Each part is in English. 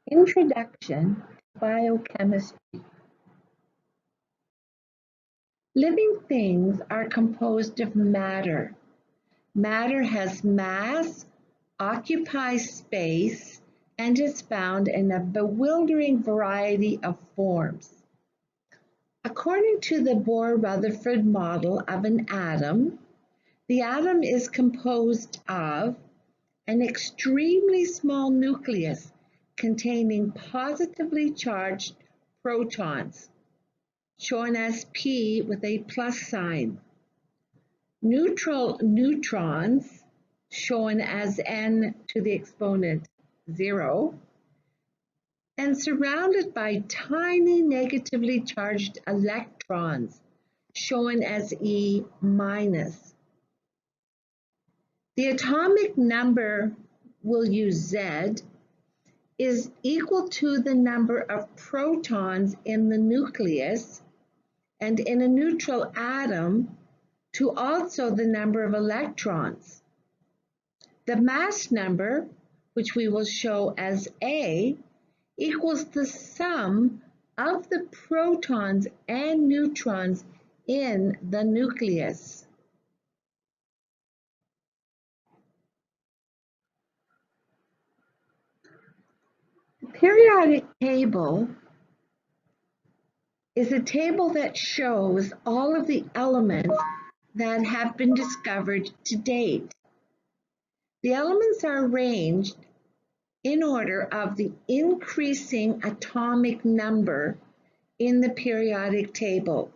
Introduction to Biochemistry. Living things are composed of matter. Matter has mass, occupies space, and is found in a bewildering variety of forms. According to the Bohr-Rutherford model of an atom, the atom is composed of an extremely small nucleus containing positively charged protons, shown as P with a plus sign, neutral neutrons, shown as N to the exponent 0, and surrounded by tiny negatively charged electrons, shown as E minus. The atomic number, we'll use Z, is equal to the number of protons in the nucleus, and in a neutral atom, to also the number of electrons. The mass number, which we will show as A, equals the sum of the protons and neutrons in the nucleus. The periodic table is a table that shows all of the elements that have been discovered to date. The elements are arranged in order of the increasing atomic number in the periodic table.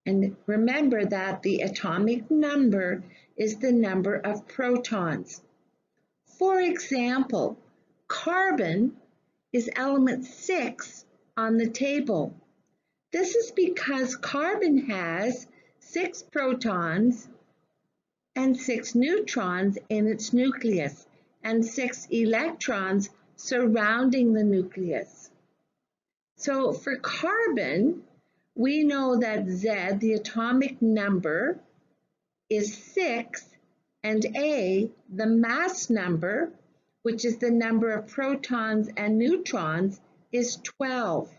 And remember that the atomic number is the number of protons. For example, carbon is element 6 on the table. This is because carbon has 6 protons and 6 neutrons in its nucleus, and 6 electrons surrounding the nucleus. So for carbon, we know that Z, the atomic number, is 6, and A, the mass number, which is the number of protons and neutrons, is 12.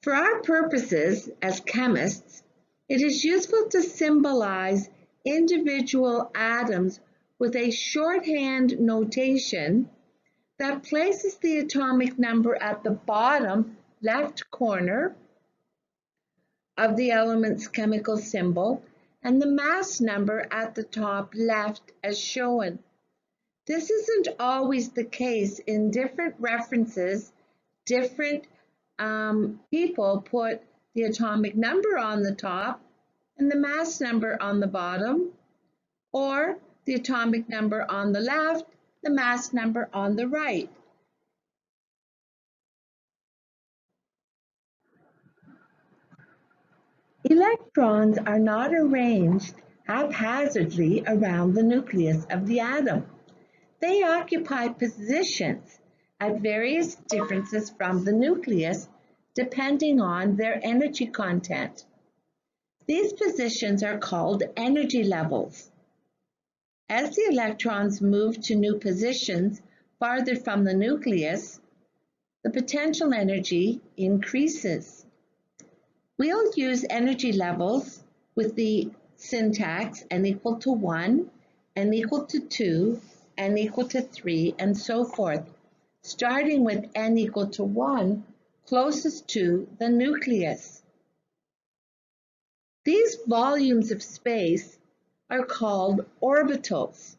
For our purposes as chemists, it is useful to symbolize individual atoms with a shorthand notation that places the atomic number at the bottom left corner of the element's chemical symbol and the mass number at the top left as shown. This isn't always the case. In different references, different people put the atomic number on the top and the mass number on the bottom, or the atomic number on the left, the mass number on the right. Electrons are not arranged haphazardly around the nucleus of the atom. They occupy positions at various distances from the nucleus depending on their energy content. These positions are called energy levels. As the electrons move to new positions farther from the nucleus, the potential energy increases. We'll use energy levels with the syntax n equal to 1, n equal to 2, n equal to 3, and so forth, starting with n equal to 1, closest to the nucleus. These volumes of space are called orbitals.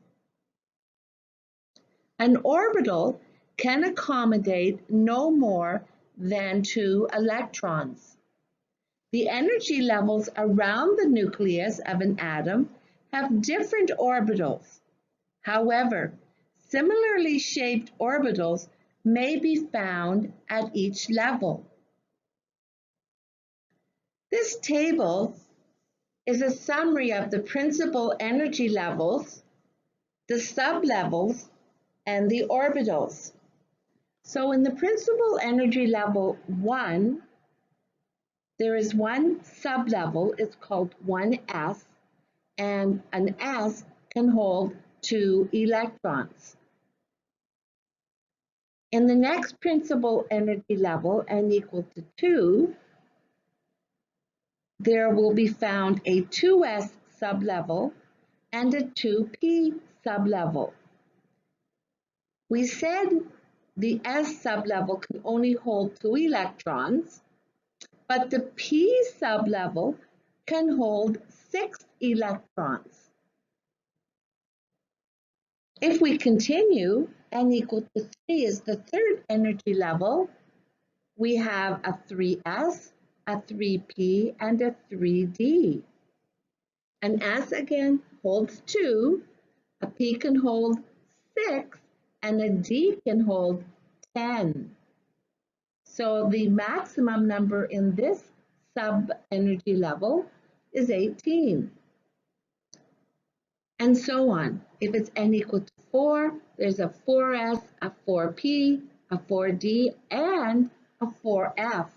An orbital can accommodate no more than 2 electrons. The energy levels around the nucleus of an atom have different orbitals. However, similarly shaped orbitals may be found at each level. This table is a summary of the principal energy levels, the sublevels, and the orbitals. So in the principal energy level 1, there is one sublevel, it's called 1s, and an s can hold 2 electrons. In the next principal energy level, n equal to 2, there will be found a 2s sublevel and a 2p sublevel. We said the s sublevel can only hold 2 electrons, but the p sublevel can hold 6 electrons. If we continue, n equal to 3 is the third energy level. We have a 3s, a 3p, and a 3d. An s again holds 2, a p can hold 6, and a d can hold 10. So the maximum number in this sub-energy level is 18. And so on. If it's n equal to 4, there's a 4s, a 4p, a 4d, and a 4f.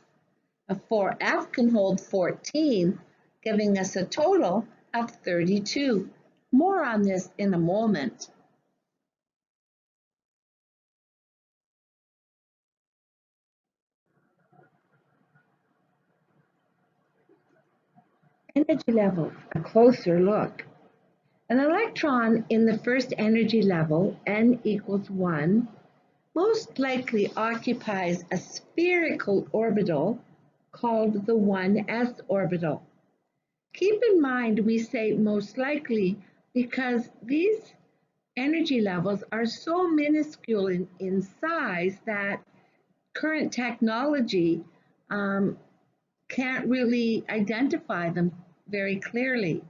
A 4f can hold 14, giving us a total of 32. More on this in a moment. Energy levels, a closer look. An electron in the first energy level, n equals 1, most likely occupies a spherical orbital called the 1s orbital. Keep in mind we say most likely because these energy levels are so minuscule in size that current technology can't really identify them very clearly.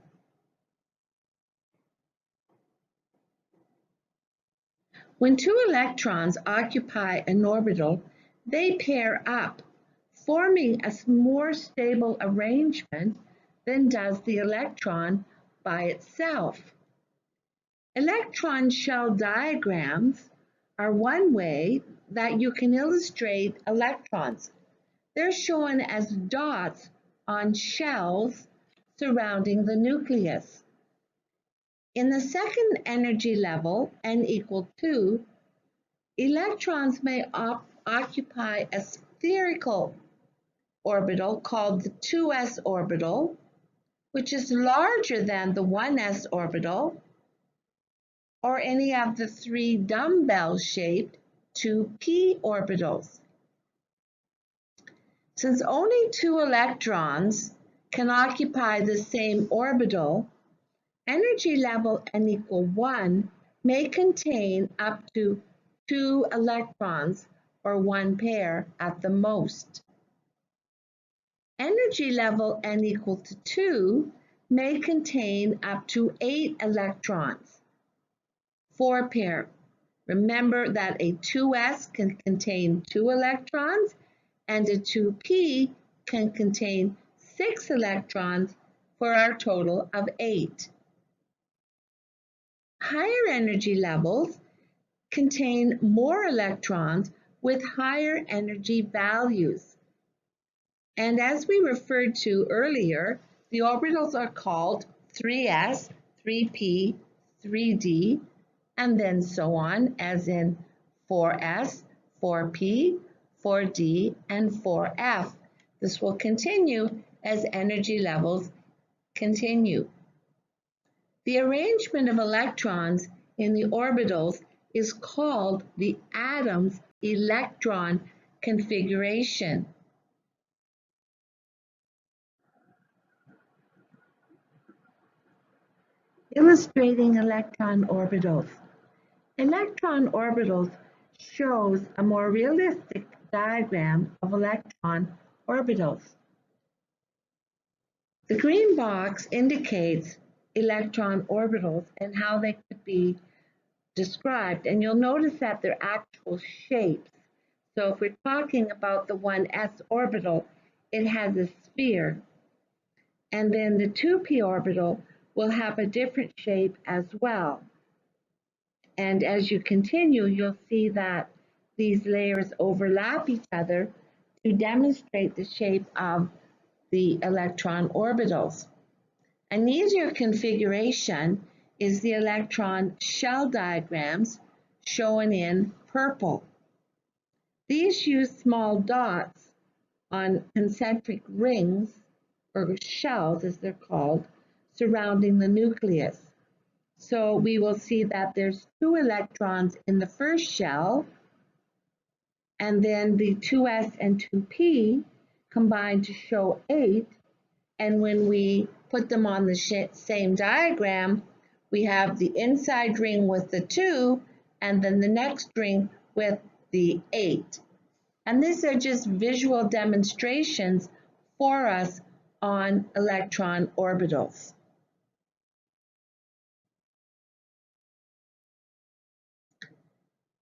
When two electrons occupy an orbital, they pair up, forming a more stable arrangement than does the electron by itself. Electron shell diagrams are one way that you can illustrate electrons. They're shown as dots on shells surrounding the nucleus. In the second energy level, n equal 2, electrons may occupy a spherical orbital called the 2s orbital, which is larger than the 1s orbital, or any of the three dumbbell-shaped 2p orbitals. Since only 2 electrons can occupy the same orbital, energy level n equal 1 may contain up to 2 electrons or 1 pair at the most. Energy level n equal to 2 may contain up to 8 electrons, 4 pair. Remember that a 2s can contain 2 electrons and a 2p can contain 6 electrons for our total of 8. Higher energy levels contain more electrons with higher energy values. And as we referred to earlier, the orbitals are called 3s, 3p, 3d, and then so on, as in 4s, 4p, 4d, and 4f. This will continue as energy levels continue. The arrangement of electrons in the orbitals is called the atom's electron configuration. Illustrating electron orbitals. Electron orbitals shows a more realistic diagram of electron orbitals. The green box indicates electron orbitals and how they could be described, and you'll notice that they're actual shapes. So if we're talking about the 1s orbital, it has a sphere, and then the 2p orbital will have a different shape as well. And as you continue, you'll see that these layers overlap each other to demonstrate the shape of the electron orbitals. An easier configuration is the electron shell diagrams shown in purple. These use small dots on concentric rings, or shells as they're called, surrounding the nucleus. So we will see that there's 2 electrons in the first shell, and then the 2s and 2p combine to show 8. And when we put them on the same diagram, we have the inside ring with the 2, and then the next ring with the 8. And these are just visual demonstrations for us on electron orbitals.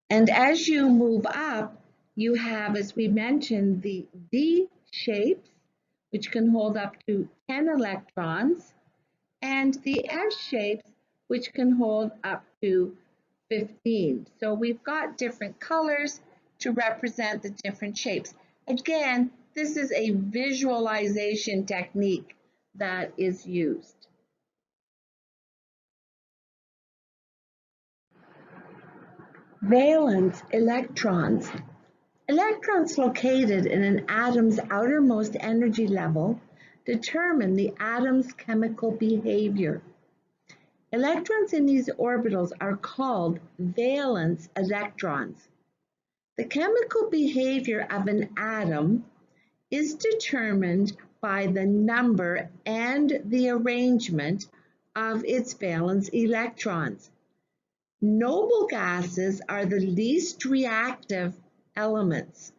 And as you move up, you have, as we mentioned, the V shapes, which can hold up to 10 electrons, and the S shapes, which can hold up to 15. So we've got different colors to represent the different shapes. Again, this is a visualization technique that is used. Valence electrons. Electrons located in an atom's outermost energy level determine the atom's chemical behavior. Electrons in these orbitals are called valence electrons. The chemical behavior of an atom is determined by the number and the arrangement of its valence electrons. Noble gases are the least reactive elements.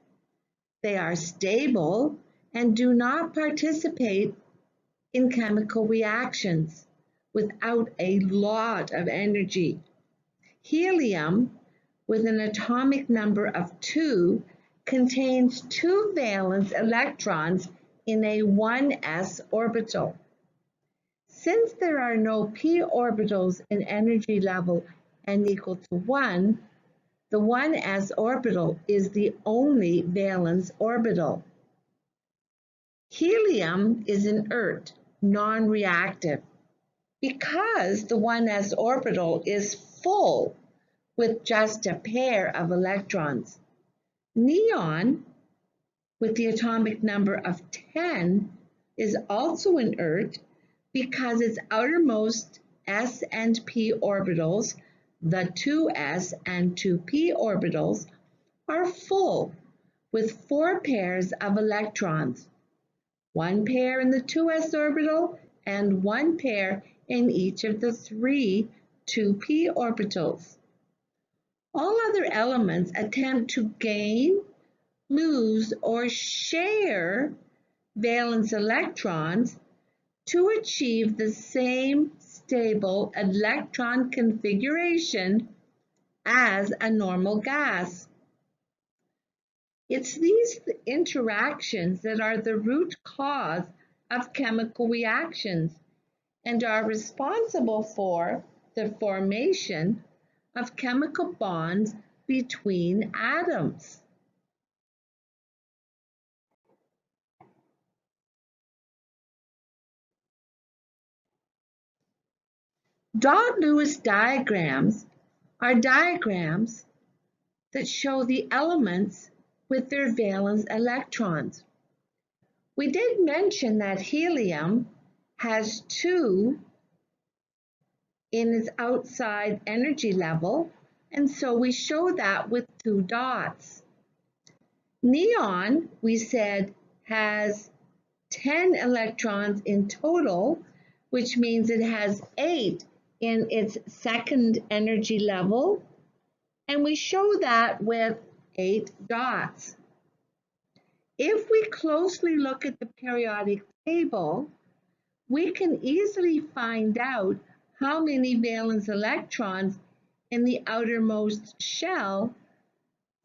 They are stable and do not participate in chemical reactions without a lot of energy. Helium, with an atomic number of 2, contains 2 valence electrons in a 1s orbital. Since there are no p orbitals in energy level n equal to 1, the 1s orbital is the only valence orbital. Helium is inert, non-reactive, because the 1s orbital is full with just a pair of electrons. Neon, with the atomic number of 10, is also inert because its outermost s and p orbitals, the 2s and 2p orbitals, are full with 4 pairs of electrons, 1 pair in the 2s orbital and 1 pair in each of the 3 2p orbitals. All other elements attempt to gain, lose, or share valence electrons to achieve the same stable electron configuration as a normal gas. It's these interactions that are the root cause of chemical reactions and are responsible for the formation of chemical bonds between atoms. Dot-Lewis diagrams are diagrams that show the elements with their valence electrons. We did mention that helium has 2 in its outside energy level, and so we show that with 2 dots. Neon, we said, has 10 electrons in total, which means it has 8 in its second energy level, and we show that with 8 dots. If we closely look at the periodic table, we can easily find out how many valence electrons in the outermost shell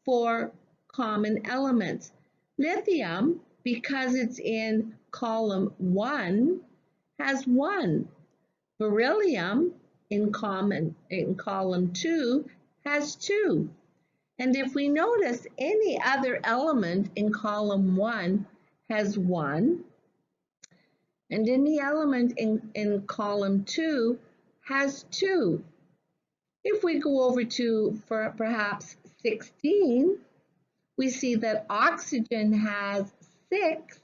for common elements. Lithium, because it's in column 1, has 1. Beryllium, in column 2, has 2. And if we notice, any other element in column 1 has 1, and any element in column 2 has 2. If we go over to, for perhaps 16, we see that oxygen has 6,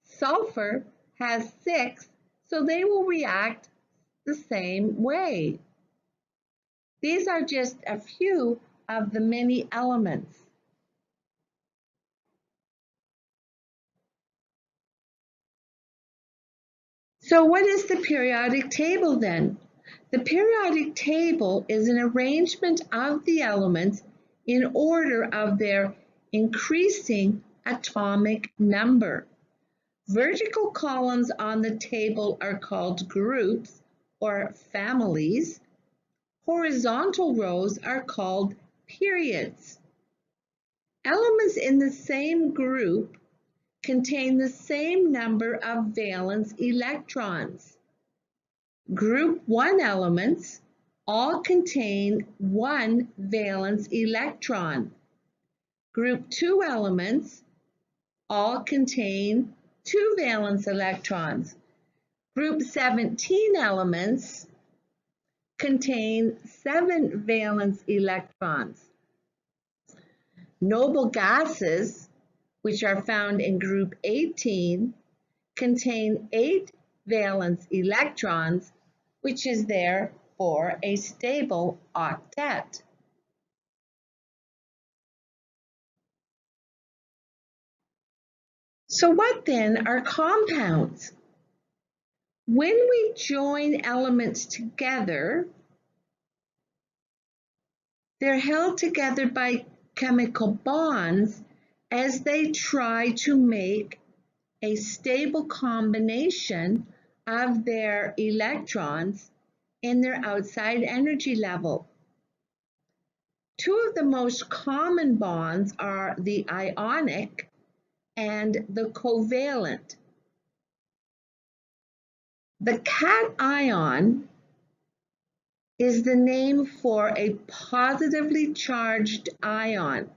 sulfur has 6, so they will react the same way. These are just a few of the many elements. So what is the periodic table then? The periodic table is an arrangement of the elements in order of their increasing atomic number. Vertical columns on the table are called groups or families. Horizontal rows are called periods. Elements in the same group contain the same number of valence electrons. Group 1 elements all contain 1 valence electron. Group 2 elements all contain 2 valence electrons. Group 17 elements contain 7 valence electrons. Noble gases, which are found in group 18, contain 8 valence electrons, which is therefore a stable octet. So what then are compounds? When we join elements together, they're held together by chemical bonds as they try to make a stable combination of their electrons in their outside energy level. Two of the most common bonds are the ionic and the covalent. The cation is the name for a positively charged ion.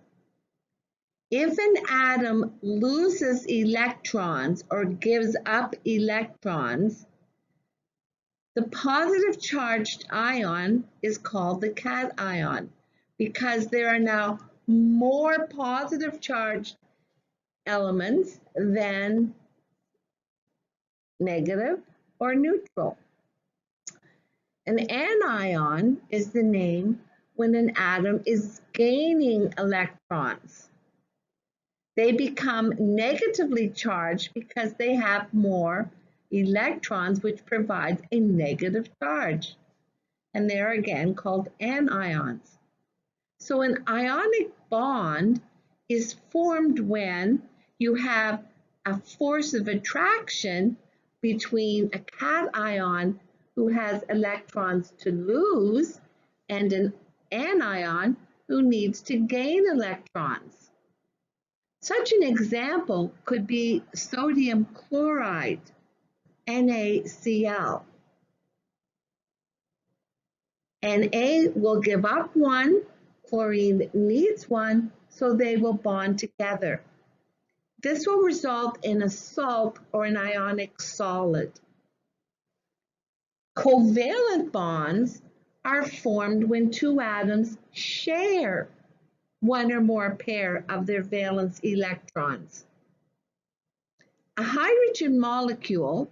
If an atom loses electrons or gives up electrons, the positive charged ion is called the cation because there are now more positive charged elements than negative or neutral. An anion is the name when an atom is gaining electrons. They become negatively charged because they have more electrons, which provides a negative charge. And they are again called anions. So an ionic bond is formed when you have a force of attraction between a cation who has electrons to lose and an anion who needs to gain electrons. Such an example could be sodium chloride, NaCl. Na will give up one, chlorine needs one, so they will bond together. This will result in a salt or an ionic solid. Covalent bonds are formed when two atoms share one or more pair of their valence electrons. A hydrogen molecule,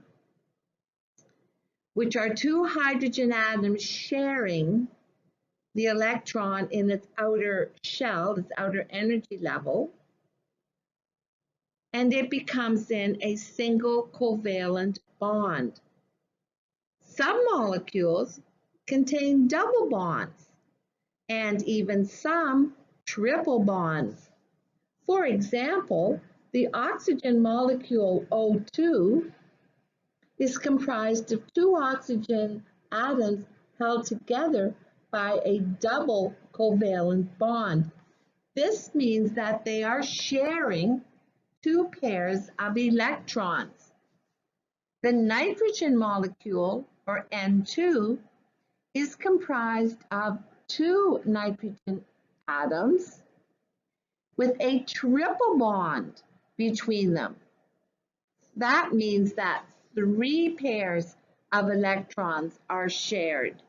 which are two hydrogen atoms sharing the electron in its outer shell, its outer energy level, and it becomes then a single covalent bond. Some molecules contain double bonds and even some triple bonds. For example, the oxygen molecule O2 is comprised of two oxygen atoms held together by a double covalent bond. This means that they are sharing two pairs of electrons. The nitrogen molecule, or N2, is comprised of two nitrogen atoms with a triple bond between them. That means that 3 pairs of electrons are shared.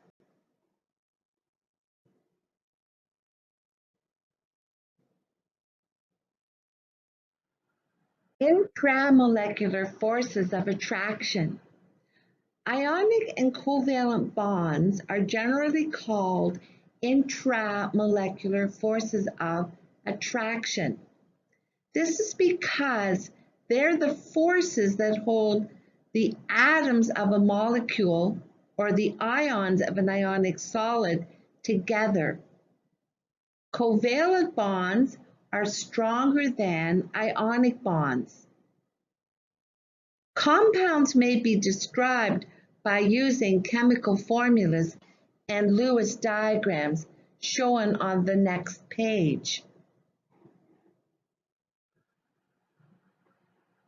Intramolecular forces of attraction. Ionic and covalent bonds are generally called intramolecular forces of attraction. This is because they're the forces that hold the atoms of a molecule or the ions of an ionic solid together. Covalent bonds are stronger than ionic bonds. Compounds may be described by using chemical formulas and Lewis diagrams shown on the next page.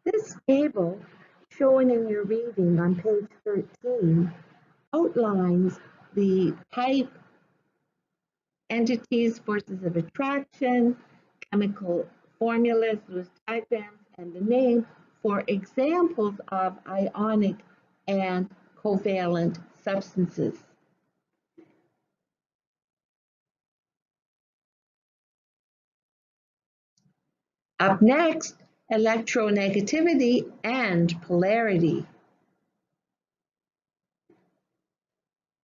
This table, shown in your reading on page 13, outlines the type, entities, forces of attraction, chemical formulas, Lewis diagrams, and the name for examples of ionic and covalent substances. Up next, electronegativity and polarity.